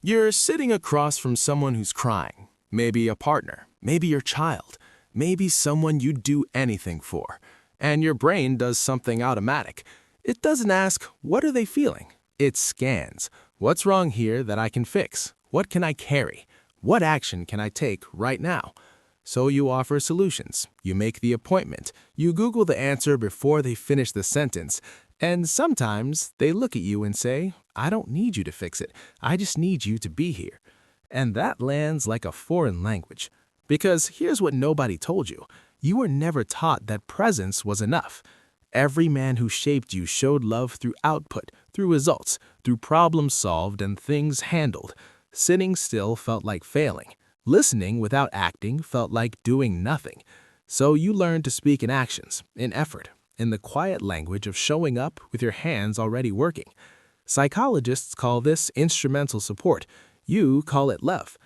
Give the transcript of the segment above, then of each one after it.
You're sitting across from someone who's crying, maybe a partner, maybe your child, maybe someone you'd do anything for, and your brain does something automatic. It doesn't ask, what are they feeling? It scans, what's wrong here that I can fix? What can I carry? What action can I take right now? So you offer solutions, you make the appointment, you Google the answer before they finish the sentence, and sometimes they look at you and say, I don't need you to fix it, I just need you to be here. And that lands like a foreign language. Because here's what nobody told you. You were never taught that presence was enough. Every man who shaped you showed love through output, through results, through problems solved and things handled. Sitting still felt like failing. Listening without acting felt like doing nothing. So you learned to speak in actions, in effort, in the quiet language of showing up with your hands already working. Psychologists call this instrumental support. You call it love.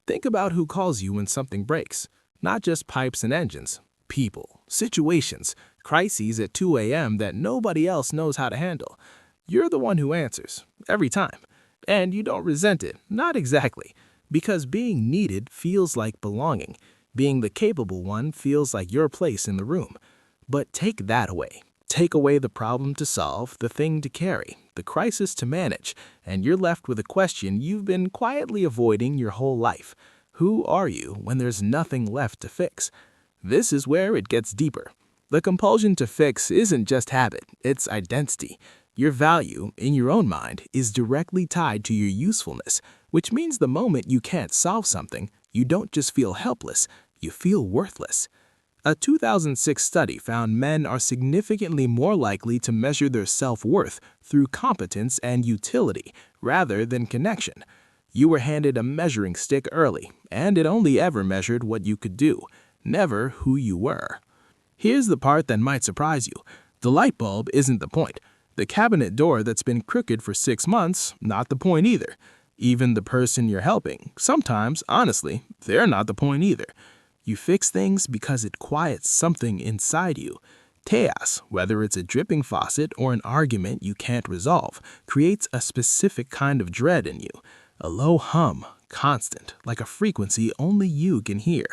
Think about who calls you when something breaks. Not just pipes and engines. People, situations, crises at 2 a.m. that nobody else knows how to handle. You're the one who answers, every time. And you don't resent it, not exactly. Because being needed feels like belonging. Being the capable one feels like your place in the room. But take that away. Take away the problem to solve, the thing to carry, the crisis to manage, and you're left with a question you've been quietly avoiding your whole life. Who are you when there's nothing left to fix? This is where it gets deeper. The compulsion to fix isn't just habit, it's identity. Your value, in your own mind, is directly tied to your usefulness, which means the moment you can't solve something, you don't just feel helpless, you feel worthless. A 2006 study found men are significantly more likely to measure their self-worth through competence and utility rather than connection. You were handed a measuring stick early, and it only ever measured what you could do, never who you were. Here's the part that might surprise you. The light bulb isn't the point. The cabinet door that's been crooked for 6 months, not the point either. Even the person you're helping, sometimes, honestly, they're not the point either. You fix things because it quiets something inside you. Chaos, whether it's a dripping faucet or an argument you can't resolve, creates a specific kind of dread in you. A low hum, constant, like a frequency only you can hear.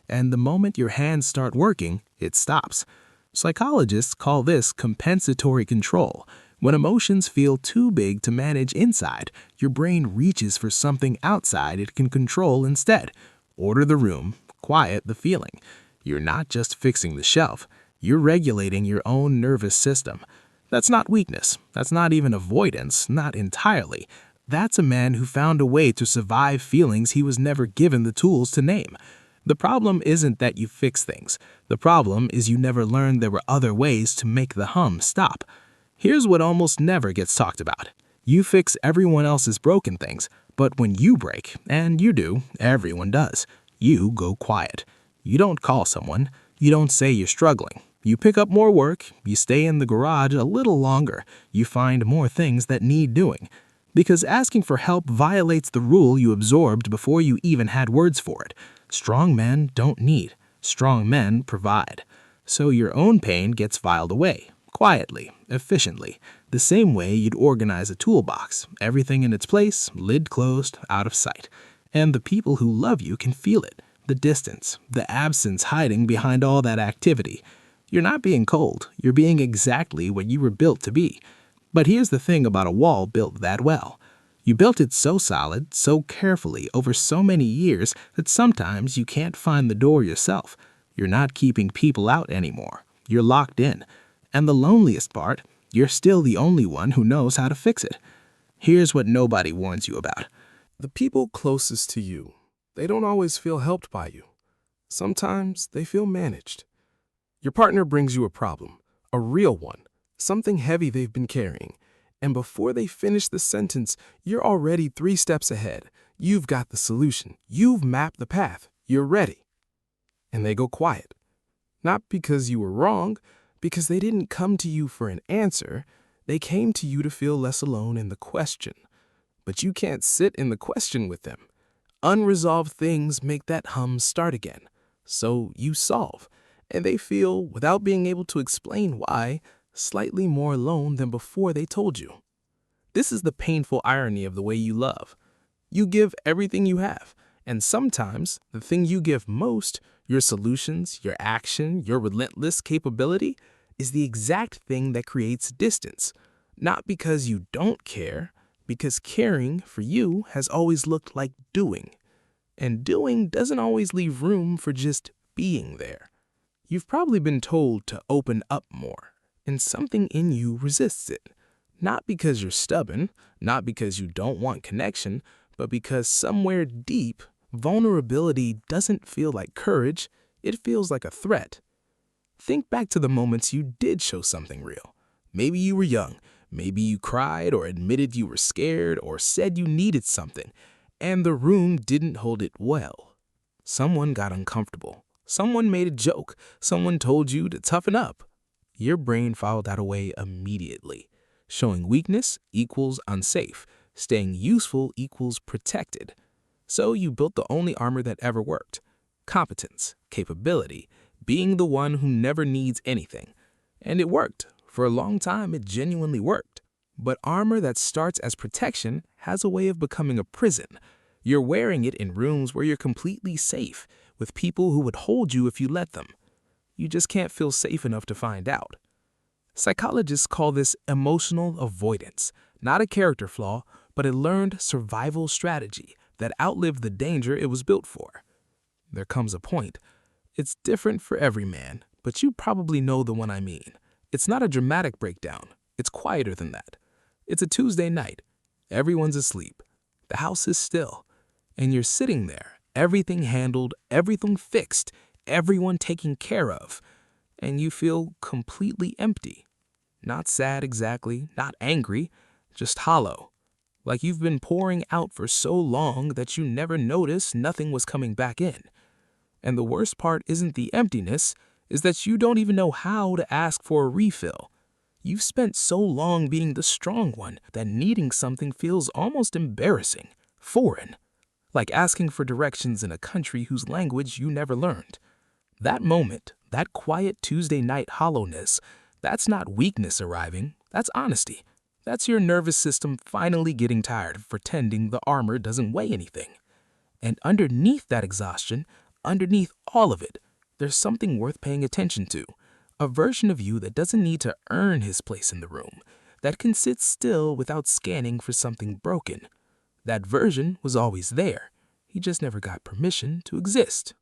And the moment your hands start working, it stops. Psychologists call this compensatory control. When emotions feel too big to manage inside, your brain reaches for something outside it can control instead. Order the room, quiet the feeling. You're not just fixing the shelf, you're regulating your own nervous system. That's not weakness, that's not even avoidance, not entirely. That's a man who found a way to survive feelings he was never given the tools to name. The problem isn't that you fix things. The problem is you never learned there were other ways to make the hum stop. Here's what almost never gets talked about. You fix everyone else's broken things, but when you break, and you do, everyone does, you go quiet. You don't call someone. You don't say you're struggling. You pick up more work. You stay in the garage a little longer. You find more things that need doing. Because asking for help violates the rule you absorbed before you even had words for it. Strong men don't need. Strong men provide. So your own pain gets filed away, quietly, efficiently, the same way you'd organize a toolbox, everything in its place, lid closed, out of sight. And the people who love you can feel it, the distance, the absence hiding behind all that activity. You're not being cold, you're being exactly what you were built to be. But here's the thing about a wall built that well. You built it so solid, so carefully over so many years that sometimes you can't find the door yourself. You're not keeping people out anymore. You're locked in. And the loneliest part, you're still the only one who knows how to fix it. Here's what nobody warns you about. The people closest to you, they don't always feel helped by you. Sometimes they feel managed. Your partner brings you a problem, a real one, something heavy they've been carrying. And before they finish the sentence, you're already 3 steps ahead. You've got the solution. You've mapped the path. You're ready. And they go quiet. Not because you were wrong, because they didn't come to you for an answer. They came to you to feel less alone in the question. But you can't sit in the question with them. Unresolved things make that hum start again. So you solve. And they feel, without being able to explain why, slightly more alone than before they told you. This is the painful irony of the way you love. You give everything you have, and sometimes the thing you give most, your solutions, your action, your relentless capability, is the exact thing that creates distance. Not because you don't care, because caring for you has always looked like doing. And doing doesn't always leave room for just being there. You've probably been told to open up more, and something in you resists it. Not because you're stubborn, not because you don't want connection, but because somewhere deep, vulnerability doesn't feel like courage, it feels like a threat. Think back to the moments you did show something real. Maybe you were young, maybe you cried or admitted you were scared or said you needed something, and the room didn't hold it well. Someone got uncomfortable. Someone made a joke. Someone told you to toughen up. Your brain filed that away immediately. Showing weakness equals unsafe. Staying useful equals protected. So you built the only armor that ever worked. Competence, capability, being the one who never needs anything. And it worked. For a long time, it genuinely worked. But armor that starts as protection has a way of becoming a prison. You're wearing it in rooms where you're completely safe, with people who would hold you if you let them. You just can't feel safe enough to find out. Psychologists call this emotional avoidance, not a character flaw, but a learned survival strategy that outlived the danger it was built for. There comes a point. It's different for every man, but you probably know the one I mean. It's not a dramatic breakdown. It's quieter than that. It's a Tuesday night. Everyone's asleep. The house is still. And you're sitting there, everything handled, everything fixed, everyone taken care of. And you feel completely empty. Not sad exactly, not angry, just hollow. Like you've been pouring out for so long that you never noticed nothing was coming back in. And the worst part isn't the emptiness, is that you don't even know how to ask for a refill. You've spent so long being the strong one that needing something feels almost embarrassing, foreign, like asking for directions in a country whose language you never learned. That moment, that quiet Tuesday night hollowness, that's not weakness arriving, that's honesty. That's your nervous system finally getting tired of pretending the armor doesn't weigh anything. And underneath that exhaustion, underneath all of it, there's something worth paying attention to. A version of you that doesn't need to earn his place in the room, that can sit still without scanning for something broken. That version was always there. He just never got permission to exist.